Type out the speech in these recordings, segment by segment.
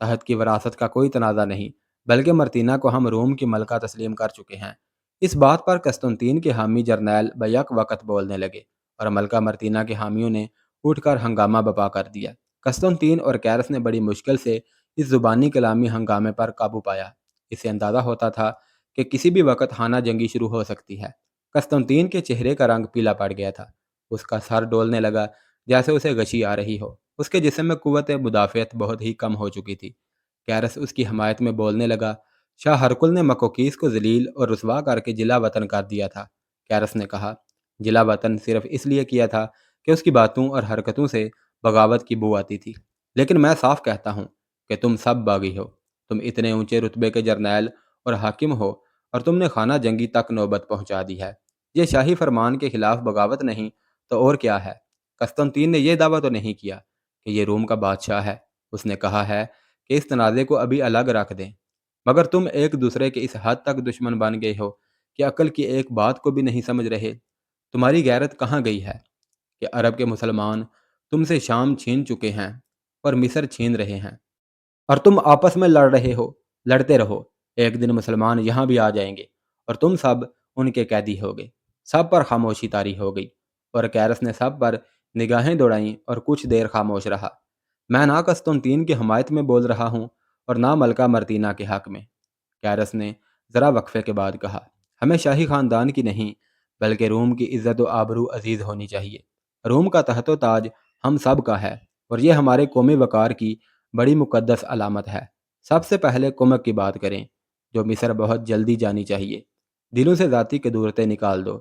تحت کی وراثت کا کوئی تنازع نہیں، بلکہ مرتینہ کو ہم روم کی ملکہ تسلیم کر چکے ہیں۔ اس بات پر قسطنطین کے حامی جرنیل بیک وقت بولنے لگے اور ملکہ مرتینہ کے حامیوں نے اٹھ کر ہنگامہ بپا کر دیا۔ قسطنطین اور کیرس نے بڑی مشکل سے اس زبانی کلامی ہنگامے پر قابو پایا۔ اسے اندازہ ہوتا تھا کہ کسی بھی وقت خانہ جنگی شروع ہو سکتی ہے۔ قسطنطین کے چہرے کا رنگ پیلا پڑ گیا تھا، اس کا سر ڈولنے لگا جیسے اسے غشی آ رہی ہو۔ اس کے جسم میں قوت مدافعت بہت ہی کم ہو چکی تھی۔ کیرس اس کی حمایت میں بولنے لگا، شاہ ہرکل نے مکوکیس کو ذلیل اور رسوا کر کے جلا وطن کر دیا تھا۔ کیرس نے کہا، جلا وطن صرف اس لیے کیا تھا کہ اس کی باتوں اور حرکتوں سے بغاوت کی بو آتی تھی، لیکن میں صاف کہتا ہوں کہ تم سب باغی ہو۔ تم اتنے اونچے رتبے کے جرنیل اور حاکم ہو اور تم نے خانہ جنگی تک نوبت پہنچا دی ہے۔ یہ شاہی فرمان کے خلاف بغاوت نہیں تو اور کیا ہے؟ قسطنطین نے یہ دعویٰ تو نہیں کیا کہ یہ روم کا بادشاہ ہے۔ اس نے کہا ہے کہ اس تنازع کو ابھی الگ رکھ دیں، مگر تم ایک دوسرے کے اس حد تک دشمن بن گئے ہو کہ عقل کی ایک بات کو بھی نہیں سمجھ رہے۔ تمہاری غیرت کہاں گئی ہے کہ عرب کے مسلمان تم سے شام چھین چکے ہیں اور مصر چھین رہے ہیں، اور تم آپس میں لڑ رہے ہو؟ لڑتے رہو، ایک دن مسلمان یہاں بھی آ جائیں گے اور تم سب ان کے قیدی ہوگے۔ سب پر خاموشی طاری ہو گئی اور کیرس نے سب پر نگاہیں دوڑائیں اور کچھ دیر خاموش رہا۔ میں نہ قسطنطین کی حمایت میں بول رہا ہوں اور نہ ملکہ مرتینہ کے حق میں، کیرس نے ذرا وقفے کے بعد کہا۔ ہمیں شاہی خاندان کی نہیں بلکہ روم کی عزت و آبرو عزیز ہونی چاہیے۔ روم کا تخت و تاج ہم سب کا ہے اور یہ ہمارے قومی وقار کی بڑی مقدس علامت ہے۔ سب سے پہلے کمک کی بات کریں، جو مصر بہت جلدی جانی چاہیے۔ دلوں سے ذاتی قدورتیں نکال دو۔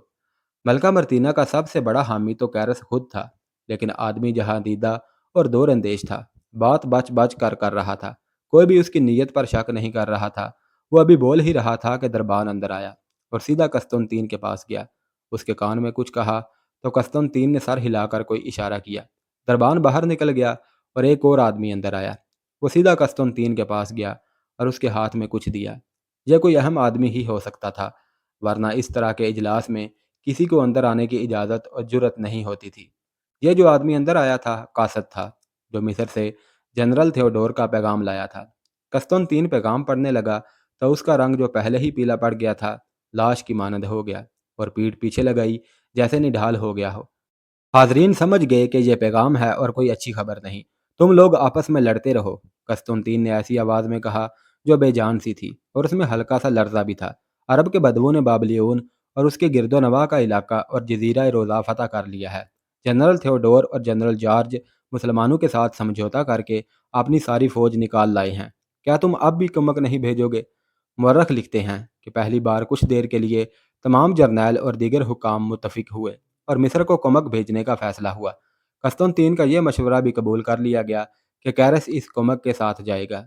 ملکہ مرتینہ کا سب سے بڑا حامی تو کیرس خود تھا، لیکن آدمی جہاں دیدہ اور دور اندیش تھا، بات بچ بچ کر رہا تھا۔ کوئی بھی اس کی نیت پر شک نہیں کر رہا تھا۔ وہ ابھی بول ہی رہا تھا کہ دربان اندر آیا اور سیدھا قسطنطین کے پاس گیا۔ اس کے کان میں کچھ کہا تو قسطنطین نے سر ہلا کر کوئی اشارہ کیا۔ دربان باہر نکل گیا اور ایک اور آدمی اندر آیا۔ وہ سیدھا قسطنطین کے پاس گیا اور اس کے ہاتھ میں کچھ دیا۔ یہ کوئی اہم آدمی ہی ہو سکتا تھا، ورنہ اس طرح کے اجلاس میں کسی کو اندر آنے کی اجازت اور جرت نہیں ہوتی تھی۔ یہ جو آدمی اندر آیا تھا قاصد تھا، جو مصر سے جنرل تھیوڈور کا پیغام لایا تھا۔ قسطنطین پیغام پڑھنے لگا تو اس کا رنگ جو پہلے ہی پیلا پڑ گیا تھا لاش کی مانند ہو گیا اور پیٹھ پیچھے لگائی جیسے نڈھال ہو گیا ہو۔ حاضرین سمجھ گئے کہ یہ پیغام ہے اور کوئی اچھی خبر نہیں۔ تم لوگ آپس میں لڑتے رہو، قسطنطین نے ایسی آواز میں کہا جو بے جان سی تھی اور اس میں ہلکا سا لرزہ بھی تھا۔ عرب کے بدوؤں نے بابلیون اور اس کے گرد و نواح کا علاقہ اور جزیرہ روزا فتح کر لیا ہے۔ جنرل تھیوڈور اور جنرل جارج مسلمانوں کے ساتھ سمجھوتا کر کے اپنی ساری فوج نکال لائے ہیں۔ کیا تم اب بھی کمک نہیں بھیجو گے؟ مورخ لکھتے ہیں کہ پہلی بار کچھ دیر کے لیے تمام جرنیل اور دیگر حکام متفق ہوئے اور مصر کو کمک بھیجنے کا فیصلہ ہوا۔ قسطنطین کا یہ مشورہ بھی قبول کر لیا گیا کہ کیرس اس کمک کے ساتھ جائے گا۔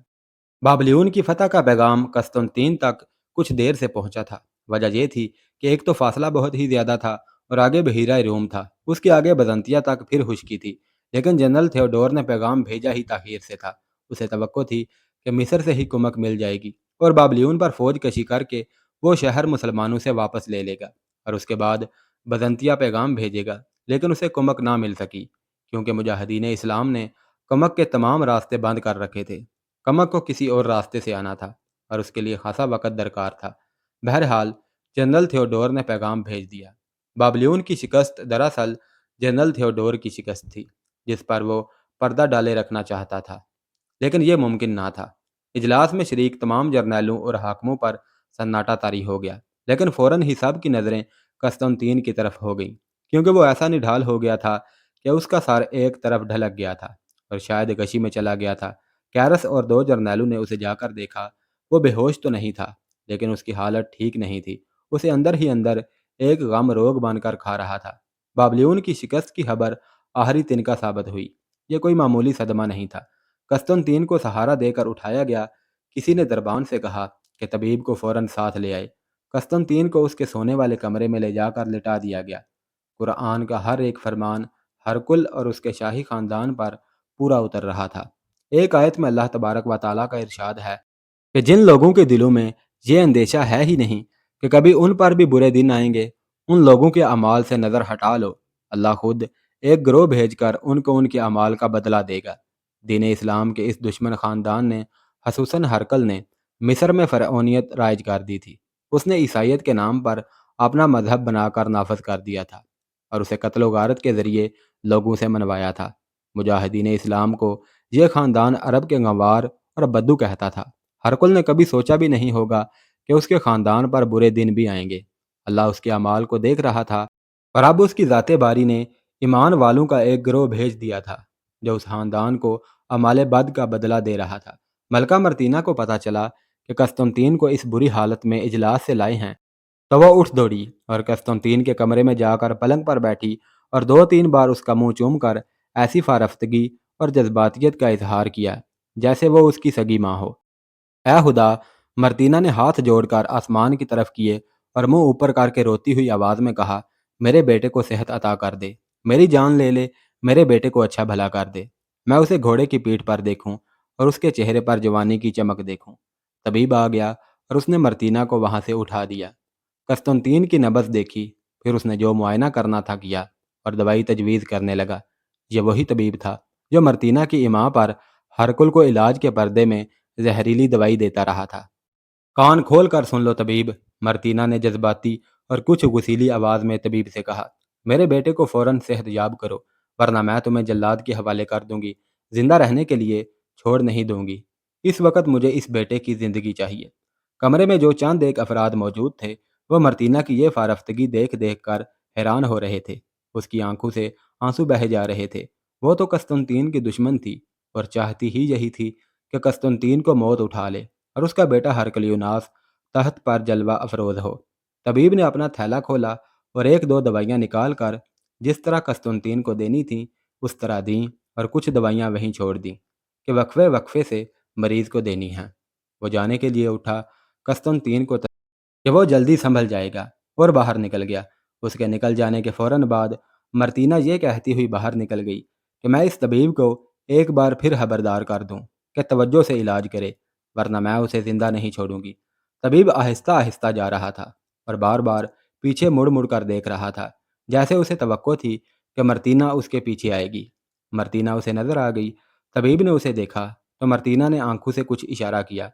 بابلیون کی فتح کا پیغام قسطنطین تک کچھ دیر سے پہنچا تھا۔ وجہ یہ تھی کہ ایک تو فاصلہ بہت ہی زیادہ تھا اور آگے بحیرہ روم تھا، اس کے آگے بزنطیہ تک پھر خشکی تھی۔ لیکن جنرل تھیوڈور نے پیغام بھیجا ہی تاخیر سے تھا۔ اسے توقع تھی کہ مصر سے ہی کمک مل جائے گی اور بابلیون پر فوج کشی کر کے وہ شہر مسلمانوں سے واپس لے لے گا اور اس کے بعد بزنطیہ پیغام بھیجے گا، لیکن اسے کمک نہ مل سکی کیونکہ مجاہدین اسلام نے کمک کے تمام راستے بند کر رکھے تھے۔ کمک کو کسی اور راستے سے آنا تھا اور اس کے لیے خاصا وقت درکار تھا۔ بہرحال جنرل تھیوڈور نے پیغام بھیج دیا۔ بابلیون کی شکست دراصل جنرل تھیوڈور کی شکست تھی، جس پر وہ پردہ ڈالے رکھنا چاہتا تھا، لیکن یہ ممکن نہ تھا۔ اجلاس میں شریک تمام جرنیلوں اور حاکموں پر سناٹا طاری ہو گیا، لیکن فوراً ہی سب کی نظریں قسطنطین کی طرف ہو گئیں، کیونکہ وہ ایسا نڈھال ہو گیا تھا کہ اس کا سر ایک طرف ڈھلک گیا تھا اور شاید غشی میں چلا گیا تھا۔ کیرس اور دو جرنیلوں نے اسے جا کر دیکھا۔ وہ بے ہوش تو نہیں تھا، لیکن اس کی حالت ٹھیک نہیں تھی۔ اسے اندر ہی اندر ایک غم روگ بن کر کھا رہا تھا۔ بابلیون کی شکست کی خبر آخری تنکا ثابت ہوئی۔ یہ کوئی معمولی صدمہ نہیں تھا۔ قسطنطین کو سہارا دے کر اٹھایا گیا۔ کسی نے دربان سے کہا کہ طبیب کو فوراً ساتھ لے آئے۔ قسطنطین کو اس کے سونے والے کمرے میں لے جا کر لٹا دیا گیا۔ قرآن کا ہر ایک فرمان ہرکل اور اس کے شاہی خاندان پر پورا اتر رہا تھا۔ ایک آیت میں اللہ تبارک و تعالیٰ کا ارشاد ہے کہ جن لوگوں کے دلوں میں یہ اندیشہ ہے ہی نہیں کہ کبھی ان پر بھی برے دن آئیں گے، ان لوگوں کے اعمال سے نظر ہٹا لو، اللہ خود ایک گروہ بھیج کر ان کو ان کے اعمال کا بدلہ دے گا۔ دین اسلام کے اس دشمن خاندان نے، خصوصاً ہرکل نے، مصر میں فرعونیت رائج کر دی تھی۔ اس نے عیسائیت کے نام پر اپنا مذہب بنا کر نافذ کر دیا تھا اور اسے قتل و غارت کے ذریعے لوگوں سے منوایا تھا۔ مجاہدین اسلام کو یہ خاندان عرب کے گنوار اور بدو کہتا تھا۔ ہرکل نے کبھی سوچا بھی نہیں ہوگا کہ اس کے خاندان پر برے دن بھی آئیں گے۔ اللہ اس کے اعمال کو دیکھ رہا تھا اور اب اس کی ذات باری نے ایمان والوں کا ایک گروہ بھیج دیا تھا جو اس خاندان کو اعمال بد کا بدلہ دے رہا تھا۔ ملکہ مرتینہ کو پتہ چلا کہ قسطنطین کو اس بری حالت میں اجلاس سے لائے ہیں تو وہ اٹھ دوڑی اور قسطنطین کے کمرے میں جا کر پلنگ پر بیٹھی اور 2-3 بار اس کا منہ چوم کر ایسی فارفتگی اور جذباتیت کا اظہار کیا جیسے وہ اس کی سگی ماں ہو۔ اے خدا! مرتینہ نے ہاتھ جوڑ کر آسمان کی طرف کیے اور منہ اوپر کر کے روتی ہوئی آواز میں کہا، میرے بیٹے کو صحت عطا کر دے، میری جان لے لے، میرے بیٹے کو اچھا بھلا کر دے، میں اسے گھوڑے کی پیٹھ پر دیکھوں اور اس کے چہرے پر جوانی کی چمک دیکھوں۔ طبیب آ گیا اور اس نے مرتینہ کو وہاں سے اٹھا دیا۔ قسطنطین کی نبض دیکھی، پھر اس نے جو معائنہ کرنا تھا کیا اور دوائی تجویز کرنے لگا۔ یہ وہی طبیب تھا جو مرتینہ کی اماں پر ہرکل کو علاج کے پردے میں زہریلی دوائی دیتا رہا تھا۔ کان کھول کر سن لو طبیب، مرتینہ نے جذباتی اور کچھ غسیلی آواز میں طبیب سے کہا، میرے بیٹے کو فوراً صحت یاب کرو ورنہ میں تمہیں جلاد کے حوالے کر دوں گی، زندہ رہنے کے لیے چھوڑ نہیں دوں گی۔ اس وقت مجھے اس بیٹے کی زندگی چاہیے۔ کمرے میں جو چند ایک افراد موجود تھے وہ مرتینہ کی یہ فارفتگی دیکھ دیکھ کر حیران ہو رہے تھے۔ اس کی آنکھوں سے آنسو بہہ جا رہے تھے۔ وہ تو قسطنطین کی دشمن تھی اور چاہتی ہی یہی تھی کہ قسطنطین کو موت اٹھا لے اور اس کا بیٹا ہرکلیوناس تخت پر جلوہ افروز ہو۔ طبیب نے اپنا تھیلا کھولا اور 1-2 دوائیاں نکال کر جس طرح قسطنطین کو دینی تھیں اس طرح دیں اور کچھ دوائیاں وہیں چھوڑ دیں کہ وقفے وقفے سے مریض کو دینی ہیں۔ وہ جانے کے لیے اٹھا، قسطنطین کو کہ وہ جلدی سنبھل جائے گا، اور باہر نکل گیا۔ اس کے نکل جانے کے فوراً بعد مرتینہ یہ کہتی ہوئی باہر نکل گئی کہ میں اس طبیب کو ایک بار پھر خبردار کر دوں کہ توجہ سے علاج کرے ورنہ میں اسے زندہ نہیں چھوڑوں گی۔ طبیب آہستہ آہستہ جا رہا تھا اور بار بار پیچھے مڑ مڑ کر دیکھ رہا تھا جیسے اسے توقع تھی کہ مرتینہ اس کے پیچھے آئے گی۔ مرتینہ اسے نظر آ گئی۔ طبیب نے اسے دیکھا تو مرتینہ نے آنکھوں سے کچھ اشارہ کیا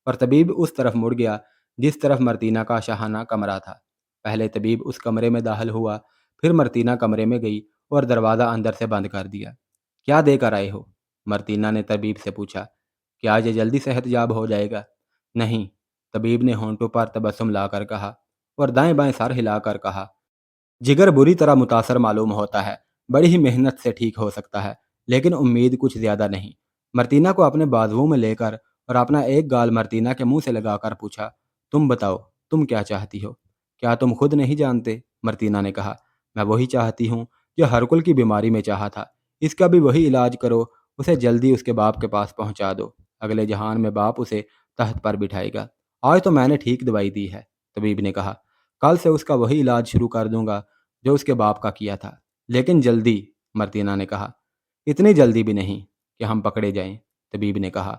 اور طبیب اس طرف مڑ گیا جس طرف مرتینہ کا شاہانہ کمرہ تھا۔ پہلے طبیب اس کمرے میں داخل ہوا، پھر مرتینہ کمرے میں گئی اور دروازہ اندر سے بند کر دیا۔ کیا دے کر آئے ہو؟ مرتینہ نے طبیب سے پوچھا۔ کیا یہ جلدی صحت یاب ہو جائے گا؟ نہیں، طبیب نے ہونٹوں پر تبسم لا کر کہا اور دائیں بائیں سر ہلا کر کہا، جگر بری طرح متاثر معلوم ہوتا ہے، بڑی ہی محنت سے ٹھیک ہو سکتا ہے، لیکن امید کچھ زیادہ نہیں۔ مرتینہ کو اپنے بازوؤں میں لے کر اور اپنا ایک گال مرتینہ کے منہ سے لگا کر پوچھا، تم بتاؤ، تم کیا چاہتی ہو؟ کیا تم خود نہیں جانتے؟ مرتینہ نے کہا، میں وہی چاہتی ہوں جو ہرکل کی بیماری میں چاہا تھا۔ اس کا بھی وہی علاج کرو، اسے جلدی اس کے باپ کے پاس پہنچا دو، اگلے جہان میں باپ اسے تخت پر بٹھائے گا۔ آج تو میں نے ٹھیک دوائی دی ہے، طبیب نے کہا، کل سے اس کا وہی علاج شروع کر دوں گا جو اس کے باپ کا کیا تھا، لیکن جلدی۔ مرتینہ نے کہا، اتنی جلدی بھی نہیں کہ ہم پکڑے جائیں، طبیب نے کہا،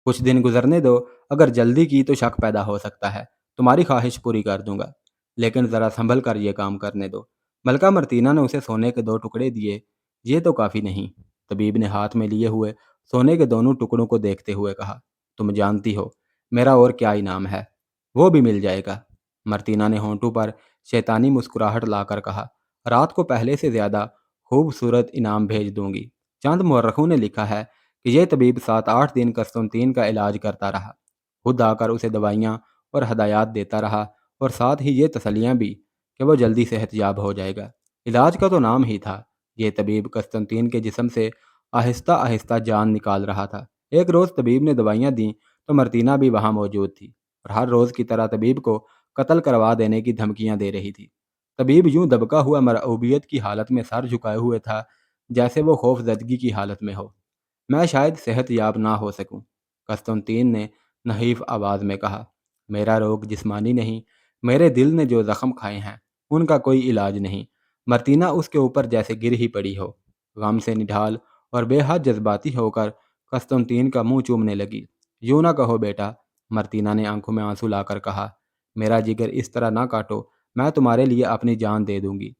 کچھ دن گزرنے دو، اگر جلدی کی تو شک پیدا ہو سکتا ہے، تمہاری خواہش پوری کر دوں گا، لیکن ذرا سنبھل کر یہ کام کرنے دو۔ ملکہ مرتینہ نے اسے سونے کے 2 ٹکڑے دیے۔ یہ تو کافی نہیں، طبیب نے ہاتھ میں لیے ہوئے سونے کے دونوں ٹکڑوں کو دیکھتے ہوئے کہا، تم جانتی ہو میرا اور کیا انعام ہے، وہ بھی مل جائے گا۔ مرتینہ نے ہونٹوں پر شیطانی مسکراہٹ لا کر کہا، رات کو پہلے سے زیادہ خوبصورت انعام بھیج دوں گی۔ چند مورخوں نے لکھا ہے کہ یہ طبیب 7-8 دن قسطنطین کا علاج کرتا رہا، خود آ کر اسے دوائیاں اور ہدایات دیتا رہا اور ساتھ ہی یہ تسلیاں بھی کہ وہ جلدی صحت یاب ہو جائے گا۔ علاج کا تو نام ہی تھا۔ یہ طبیب قسطنطین کے جسم سے آہستہ آہستہ جان نکال رہا تھا۔ ایک روز طبیب نے دوائیاں دیں تو مرتینہ بھی وہاں موجود تھی اور ہر روز کی طرح طبیب کو قتل کروا دینے کی دھمکیاں دے رہی تھی۔ طبیب یوں دبکا ہوا مرعوبیت کی حالت میں سر جھکائے ہوئے تھا جیسے وہ خوف زدگی کی حالت میں ہو۔ میں شاید صحت یاب نہ ہو سکوں، قسطنطین نے نحیف آواز میں کہا، میرا روگ جسمانی نہیں، میرے دل نے جو زخم کھائے ہیں ان کا کوئی علاج نہیں۔ مرتینہ اس کے اوپر جیسے گر ہی پڑی ہو، غم سے نڈھال اور بے حد جذباتی ہو کر قسطنطین کا منہ چومنے لگی۔ یوں نہ کہو بیٹا، مرتینہ نے آنکھوں میں آنسو لا کر کہا، میرا جگر اس طرح نہ کاٹو، میں تمہارے لیے اپنی جان دے دوں گی۔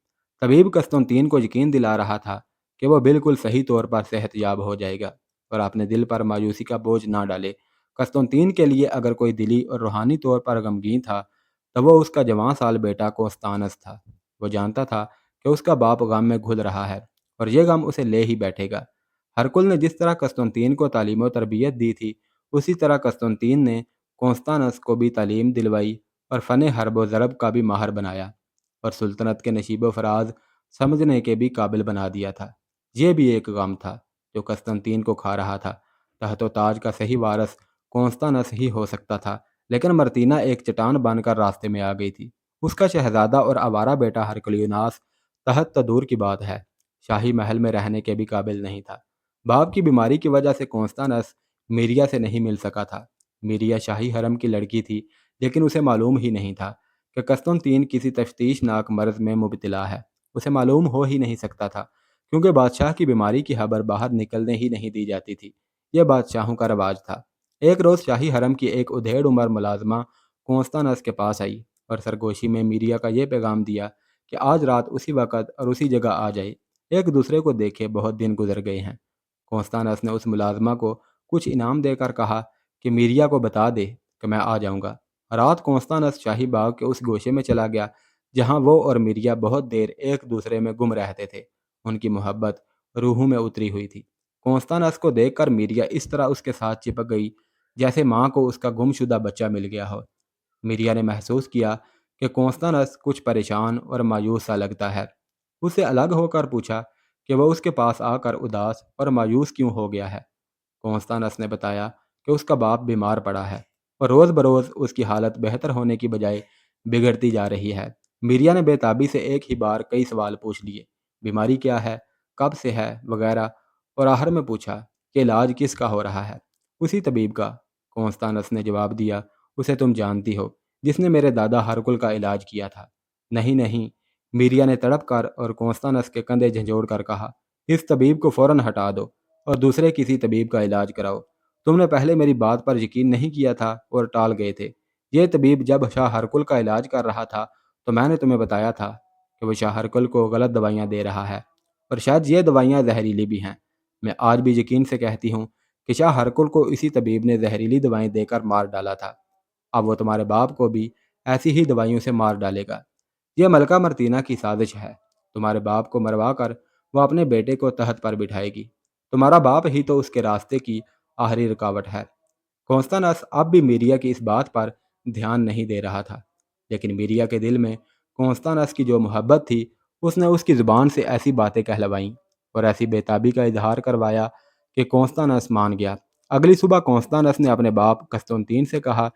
طبیب قسطنطین کو یقین دلا رہا تھا کہ وہ بالکل صحیح طور پر صحت یاب ہو جائے گا۔ اور اپنے دل پر مایوسی کا بوجھ نہ ڈالے۔ قسطنطین کے لیے اگر کوئی دلی اور روحانی طور پر غمگین تھا تو وہ اس کا جوان سال بیٹا کوستانس تھا۔ وہ جانتا تھا کہ اس کا باپ غم میں گھل رہا ہے اور یہ غم اسے لے ہی بیٹھے گا۔ ہرکل نے جس طرح قسطنطین کو تعلیم و تربیت دی تھی، اسی طرح قسطنطین نے کونستانس کو بھی تعلیم دلوائی اور فن حرب و ضرب کا بھی ماہر بنایا اور سلطنت کے نشیب و فراز سمجھنے کے بھی قابل بنا دیا تھا۔ یہ بھی ایک غم تھا جو قسطنطین کو کھا رہا تھا۔ تحت و تاج کا صحیح وارث کونستانس ہی ہو سکتا تھا، لیکن مرتینہ ایک چٹان بن کر راستے میں آ گئی تھی۔ اس کا شہزادہ اور آوارہ بیٹا ہرکلیوناس تحت تو دور کی بات ہے، شاہی محل میں رہنے کے بھی قابل نہیں تھا۔ باپ کی بیماری کی وجہ سے کونستانس میریا سے نہیں مل سکا تھا۔ میریا شاہی حرم کی لڑکی تھی، لیکن اسے معلوم ہی نہیں تھا کہ قسطنطین کسی تشویش ناک مرض میں مبتلا ہے۔ اسے معلوم ہو ہی نہیں سکتا تھا، کیونکہ بادشاہ کی بیماری کی خبر باہر نکلنے ہی نہیں دی جاتی تھی۔ یہ بادشاہوں کا رواج تھا۔ ایک روز شاہی حرم کی ایک ادھیڑ عمر ملازمہ کونستانس کے پاس آئی اور سرگوشی میں میریا کا یہ پیغام دیا کہ آج رات اسی وقت اور اسی جگہ آ جائے۔ ایک دوسرے کو دیکھے بہت دن گزر گئے ہیں۔ کونستانس نے اس ملازمہ کو کچھ انعام دے کر کہا کہ میریا کو بتا دے کہ میں آ جاؤں گا۔ رات کونستانس شاہی باغ کے اس گوشے میں چلا گیا جہاں وہ اور میریا بہت دیر ایک دوسرے میں گم رہتے تھے۔ ان کی محبت روحوں میں اتری ہوئی تھی۔ کونستانس کو دیکھ کر میریا اس طرح اس کے ساتھ چپک گئی جیسے ماں کو اس کا گم شدہ بچہ مل گیا ہو۔ میریا نے محسوس کیا کہ کونستانس کچھ پریشان اور مایوس سا لگتا ہے۔ اس سے الگ ہو کر پوچھا کہ وہ اس کے پاس آ کر اداس اور مایوس کیوں ہو گیا ہے۔ کونستانس نے بتایا کہ اس کا باپ بیمار پڑا ہے اور روز بروز اس کی حالت بہتر ہونے کی بجائے بگڑتی جا رہی ہے۔ میریا نے بے تابی سے ایک ہی بار کئی سوال پوچھ لیے، بیماری کیا ہے، کب سے ہے وغیرہ، اور آخر میں پوچھا کہ علاج کس کا ہو رہا ہے۔ اسی طبیب کا، کونستانس نے جواب دیا۔ اسے تم جانتی ہو، جس نے میرے دادا ہرکل کا علاج کیا تھا۔ نہیں نہیں، میریا نے تڑپ کر اور کونستانس کے کندھے جھنجھوڑ کر کہا، اس طبیب کو فوراً ہٹا دو اور دوسرے کسی طبیب کا علاج کراؤ۔ تم نے پہلے میری بات پر یقین نہیں کیا تھا اور ٹال گئے تھے۔ یہ طبیب جب شاہ ہرکل کا علاج کر رہا تھا تو میں نے تمہیں بتایا تھا کہ وہ شاہ ہرکل کو غلط دوائیاں دے رہا ہے، اور شاید یہ دوائیاں زہریلی بھی ہیں۔ میں آج بھی یقین سے کہتی ہوں کہ شاہ ہرکل کو اسی طبیب نے زہریلی دوائیں دے کر مار ڈالا تھا۔ اب وہ تمہارے باپ کو بھی ایسی ہی دوائیوں سے مار ڈالے گا۔ یہ ملکہ مرتینہ کی سازش ہے۔ تمہارے باپ کو مروا کر وہ اپنے بیٹے کو تخت پر بٹھائے گی۔ تمہارا باپ ہی تو اس کے راستے کی آخری رکاوٹ ہے۔ کونستانس اب بھی میریا کی اس بات پر دھیان نہیں دے رہا تھا، لیکن میریا کے دل میں کونستانس کی جو محبت تھی، اس نے اس کی زبان سے ایسی باتیں کہلوائیں اور ایسی بے تابی کا اظہار کروایا کہ کونستانس مان گیا۔ اگلی صبح کونستانس نے اپنے باپ قسطنطین سے کہا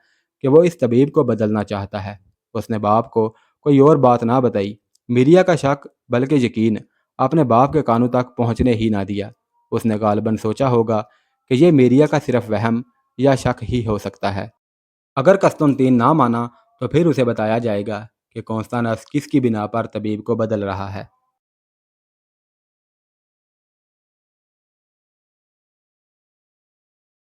کہ وہ اس طبیب کو بدلنا چاہتا ہے۔ اس نے باپ کو کوئی اور بات نہ بتائی۔ میریا کا شک بلکہ یقین اپنے باپ کے کانوں تک پہنچنے ہی نہ دیا۔ اس نے غالباً سوچا ہوگا کہ یہ میریا کا صرف وہم یا شک ہی ہو سکتا ہے۔ اگر قسطنطین نہ مانا تو پھر اسے بتایا جائے گا کہ کونستانس کس کی بنا پر طبیب کو بدل رہا ہے۔